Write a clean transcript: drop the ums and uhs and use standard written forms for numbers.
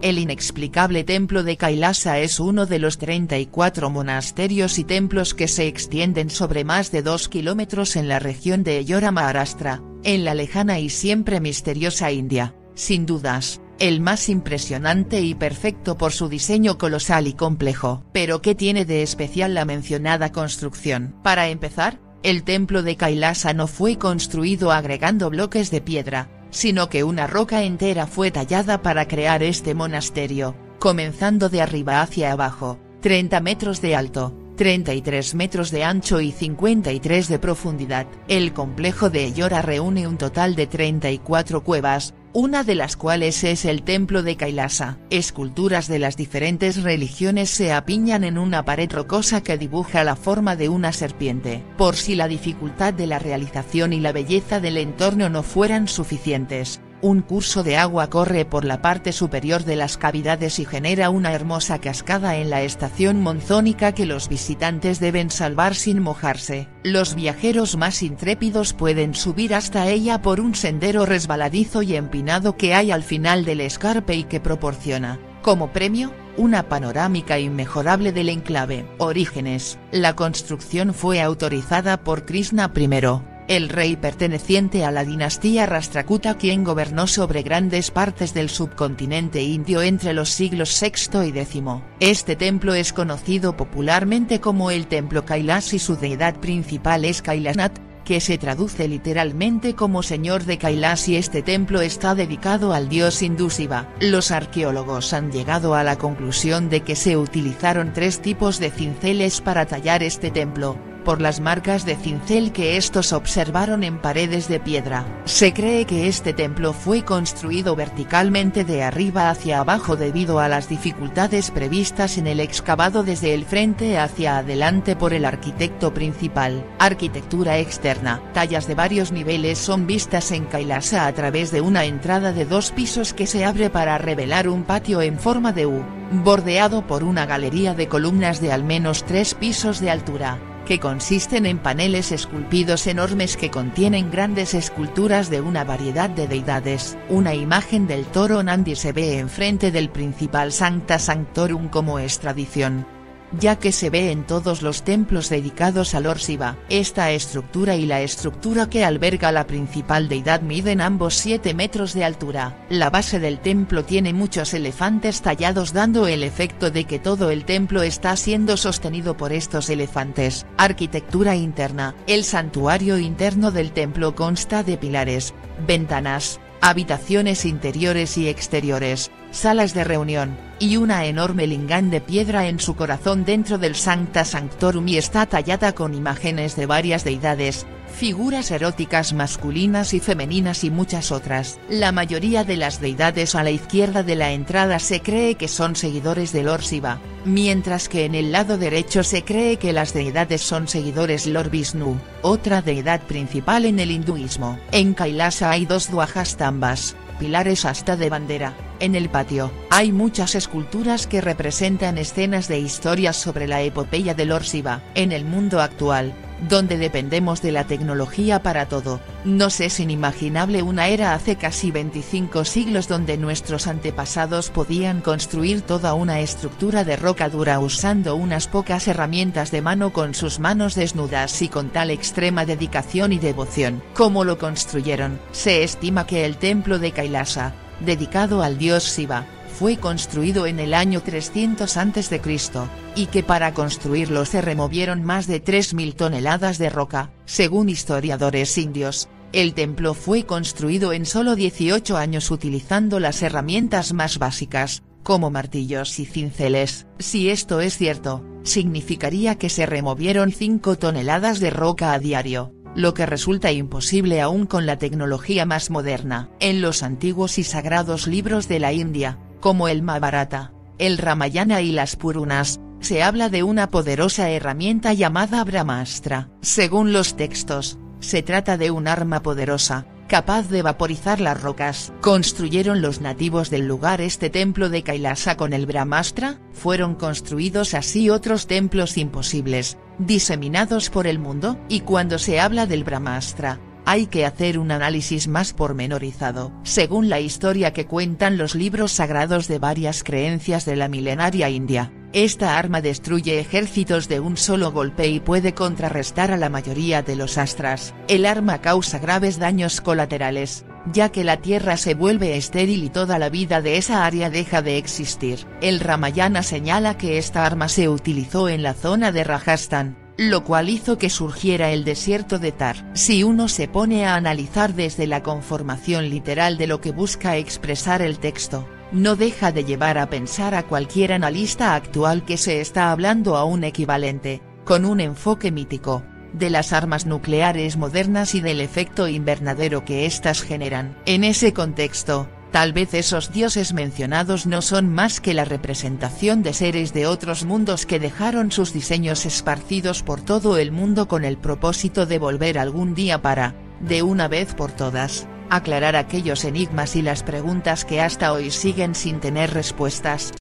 El inexplicable templo de Kailasa es uno de los 34 monasterios y templos que se extienden sobre más de 2 kilómetros en la región de Ellora, Maharashtra, en la lejana y siempre misteriosa India, sin dudas, el más impresionante y perfecto por su diseño colosal y complejo. Pero ¿qué tiene de especial la mencionada construcción? Para empezar, el templo de Kailasa no fue construido agregando bloques de piedra, sino que una roca entera fue tallada para crear este monasterio, comenzando de arriba hacia abajo, 30 metros de alto, 33 metros de ancho y 53 de profundidad. El complejo de Ellora reúne un total de 34 cuevas, una de las cuales es el templo de Kailasa. Esculturas de las diferentes religiones se apiñan en una pared rocosa que dibuja la forma de una serpiente. Por si la dificultad de la realización y la belleza del entorno no fueran suficientes, un curso de agua corre por la parte superior de las cavidades y genera una hermosa cascada en la estación monzónica que los visitantes deben salvar sin mojarse. Los viajeros más intrépidos pueden subir hasta ella por un sendero resbaladizo y empinado que hay al final del escarpe y que proporciona, como premio, una panorámica inmejorable del enclave. Orígenes: la construcción fue autorizada por Krishna I, el rey perteneciente a la dinastía Rashtrakuta, quien gobernó sobre grandes partes del subcontinente indio entre los siglos VI y X. Este templo es conocido popularmente como el Templo Kailas y su deidad principal es Kailasnath, que se traduce literalmente como Señor de Kailas, y este templo está dedicado al dios hindú Shiva. Los arqueólogos han llegado a la conclusión de que se utilizaron 3 tipos de cinceles para tallar este templo, por las marcas de cincel que estos observaron en paredes de piedra. Se cree que este templo fue construido verticalmente de arriba hacia abajo debido a las dificultades previstas en el excavado desde el frente hacia adelante por el arquitecto principal. Arquitectura externa: tallas de varios niveles son vistas en Kailasa a través de una entrada de 2 pisos que se abre para revelar un patio en forma de U, bordeado por una galería de columnas de al menos 3 pisos de altura, que consisten en paneles esculpidos enormes que contienen grandes esculturas de una variedad de deidades. Una imagen del toro Nandi se ve enfrente del principal Sancta Sanctorum como es tradición, ya que se ve en todos los templos dedicados a Lord Shiva. Esta estructura y la estructura que alberga la principal deidad miden ambos 7 metros de altura. La base del templo tiene muchos elefantes tallados, dando el efecto de que todo el templo está siendo sostenido por estos elefantes. Arquitectura interna: el santuario interno del templo consta de pilares, ventanas, habitaciones interiores y exteriores, salas de reunión, y una enorme lingam de piedra en su corazón dentro del Sancta Sanctorum, y está tallada con imágenes de varias deidades, figuras eróticas masculinas y femeninas y muchas otras. La mayoría de las deidades a la izquierda de la entrada se cree que son seguidores de Lord Shiva, mientras que en el lado derecho se cree que las deidades son seguidores Lord Vishnu, otra deidad principal en el hinduismo. En Kailasa hay 2 dwajastambas, pilares asta de bandera. En el patio, hay muchas esculturas que representan escenas de historias sobre la epopeya de Lord Shiva. En el mundo actual, donde dependemos de la tecnología para todo, nos es inimaginable una era hace casi 25 siglos donde nuestros antepasados podían construir toda una estructura de roca dura usando unas pocas herramientas de mano con sus manos desnudas y con tal extrema dedicación y devoción. ¿Cómo lo construyeron? Se estima que el templo de Kailasa, dedicado al dios Shiva, fue construido en el año 300 a.C., y que para construirlo se removieron más de 3.000 toneladas de roca. Según historiadores indios, el templo fue construido en solo 18 años utilizando las herramientas más básicas, como martillos y cinceles. Si esto es cierto, significaría que se removieron 5 toneladas de roca a diario, lo que resulta imposible aún con la tecnología más moderna. En los antiguos y sagrados libros de la India, como el Mahabharata, el Ramayana y las Puranas, se habla de una poderosa herramienta llamada Brahmastra. Según los textos, se trata de un arma poderosa, capaz de vaporizar las rocas. ¿Construyeron los nativos del lugar este templo de Kailasa con el Brahmastra? ¿Fueron construidos así otros templos imposibles, diseminados por el mundo? Y cuando se habla del Brahmastra, hay que hacer un análisis más pormenorizado. Según la historia que cuentan los libros sagrados de varias creencias de la milenaria India, esta arma destruye ejércitos de un solo golpe y puede contrarrestar a la mayoría de los astras. El arma causa graves daños colaterales, ya que la tierra se vuelve estéril y toda la vida de esa área deja de existir. El Ramayana señala que esta arma se utilizó en la zona de Rajasthan, lo cual hizo que surgiera el desierto de Thar. Si uno se pone a analizar desde la conformación literal de lo que busca expresar el texto, no deja de llevar a pensar a cualquier analista actual que se está hablando a un equivalente, con un enfoque mítico, de las armas nucleares modernas y del efecto invernadero que éstas generan. En ese contexto, tal vez esos dioses mencionados no son más que la representación de seres de otros mundos que dejaron sus diseños esparcidos por todo el mundo con el propósito de volver algún día para, de una vez por todas, aclarar aquellos enigmas y las preguntas que hasta hoy siguen sin tener respuestas.